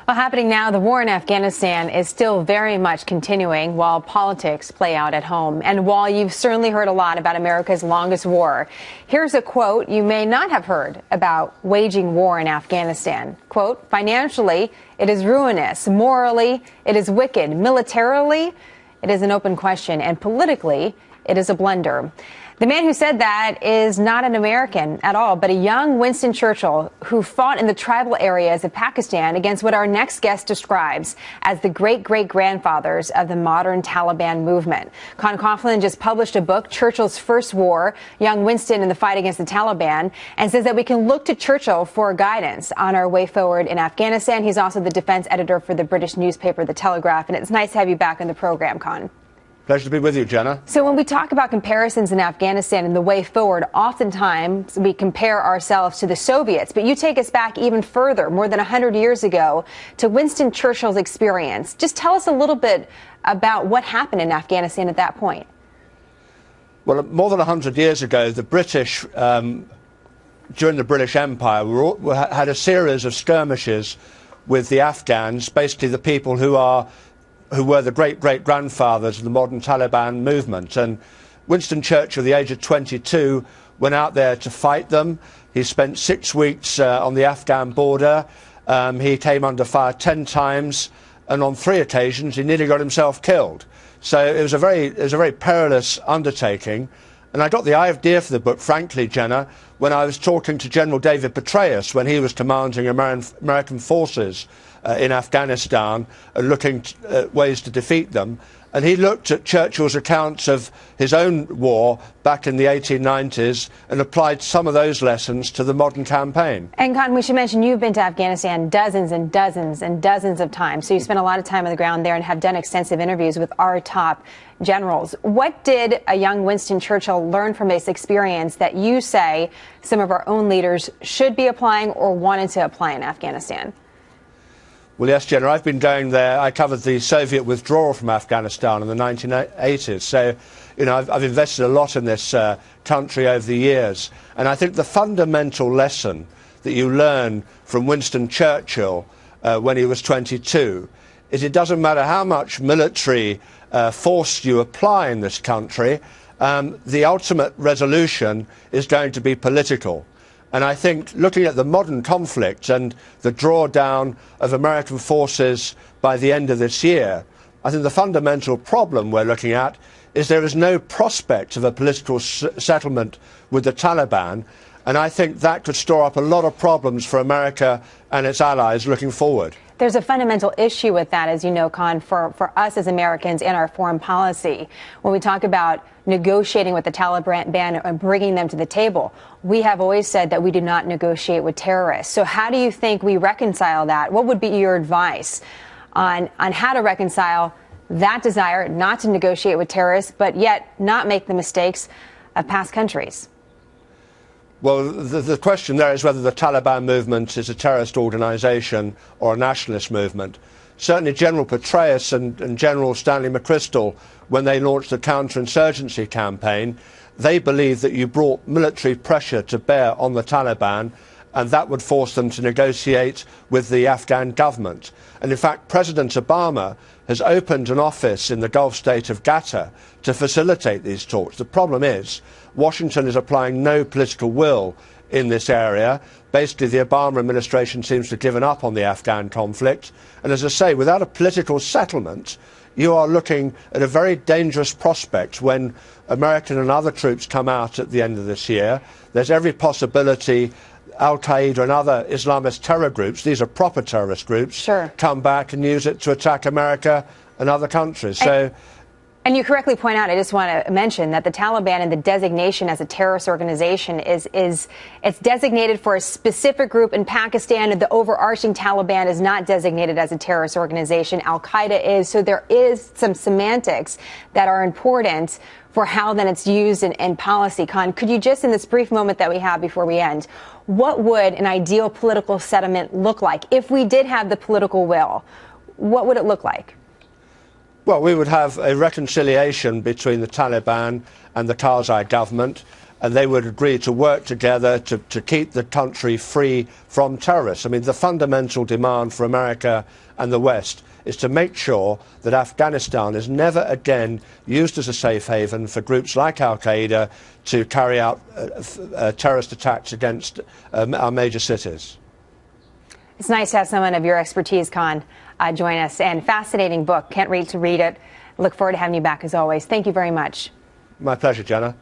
Well, happening now, the war in Afghanistan is still very much continuing while politics play out at home. And while you've certainly heard a lot about America's longest war, here's a quote you may not have heard about waging war in Afghanistan. Quote, financially, it is ruinous. Morally, it is wicked. Militarily, it is an open question. And politically, it is a blunder. The man who said that is not an American at all, but a young Winston Churchill who fought in the tribal areas of Pakistan against what our next guest describes as the great-great-grandfathers of the modern Taliban movement. Con Coughlin just published a book, Churchill's First War, Young Winston in the Fight Against the Taliban, and says that we can look to Churchill for guidance on our way forward in Afghanistan. He's also the defense editor for the British newspaper, The Telegraph, and it's nice to have you back on the program, Con. Pleasure to be with you, Jenna. So when we talk about comparisons in Afghanistan and the way forward, oftentimes we compare ourselves to the Soviets. But you take us back even further, more than 100 years ago, to Winston Churchill's experience. Just tell us a little bit about what happened in Afghanistan at that point. Well, more than 100 years ago, the British, during the British Empire, had a series of skirmishes with the Afghans, basically the people who were the great-great-grandfathers of the modern Taliban movement. And Winston Churchill, at the age of 22, went out there to fight them. He spent 6 weeks on the Afghan border. He came under fire 10 times, and on 3 occasions he nearly got himself killed. So it was a very perilous undertaking. And I got the idea for the book, frankly, Jenna, when I was talking to General David Petraeus when he was commanding American forces in Afghanistan and looking at ways to defeat them. And he looked at Churchill's accounts of his own war back in the 1890s and applied some of those lessons to the modern campaign. And Con, we should mention you've been to Afghanistan dozens and dozens and dozens of times. So you spent a lot of time on the ground there and have done extensive interviews with our top generals. What did a young Winston Churchill learn from this experience that you say some of our own leaders should be applying or wanted to apply in Afghanistan? Well, yes, Jenna, I've been going there. I covered the Soviet withdrawal from Afghanistan in the 1980s. So, you know, I've invested a lot in this country over the years. And I think the fundamental lesson that you learn from Winston Churchill when he was 22 is it doesn't matter how much military force you apply in this country, the ultimate resolution is going to be political. And I think looking at the modern conflict and the drawdown of American forces by the end of this year, I think the fundamental problem we're looking at is there is no prospect of a political settlement with the Taliban. And I think that could store up a lot of problems for America and its allies looking forward. There's a fundamental issue with that, as you know, Con, for us as Americans in our foreign policy. When we talk about negotiating with the Taliban and bringing them to the table, we have always said that we do not negotiate with terrorists. So how do you think we reconcile that? What would be your advice on how to reconcile that desire not to negotiate with terrorists, but yet not make the mistakes of past countries? Well, the question there is whether the Taliban movement is a terrorist organisation or a nationalist movement. Certainly General Petraeus and General Stanley McChrystal, when they launched the counterinsurgency campaign, they believed that you brought military pressure to bear on the Taliban and that would force them to negotiate with the Afghan government. And in fact, President Obama has opened an office in the Gulf state of Qatar to facilitate these talks. The problem is Washington is applying no political will in this area. Basically, the Obama administration seems to have given up on the Afghan conflict. And as I say, without a political settlement, you are looking at a very dangerous prospect when American and other troops come out at the end of this year. There's every possibility Al-Qaeda and other Islamist terror groups, these are proper terrorist groups, sure, come back and use it to attack America and other countries. And you correctly point out, I just want to mention that the Taliban and the designation as a terrorist organization it's designated for a specific group in Pakistan, and the overarching Taliban is not designated as a terrorist organization. Al-Qaeda is. So there is some semantics that are important for how then it's used in policy. Con, could you just, in this brief moment that we have before we end, what would an ideal political settlement look like? If we did have the political will, what would it look like? Well, we would have a reconciliation between the Taliban and the Karzai government. and they would agree to work together to keep the country free from terrorists. I mean, the fundamental demand for America and the West is to make sure that Afghanistan is never again used as a safe haven for groups like Al-Qaeda to carry out terrorist attacks against our major cities. It's nice to have someone of your expertise, Con, join us. And fascinating book. Can't wait to read it. Look forward to having you back as always. Thank you very much. My pleasure, Jenna.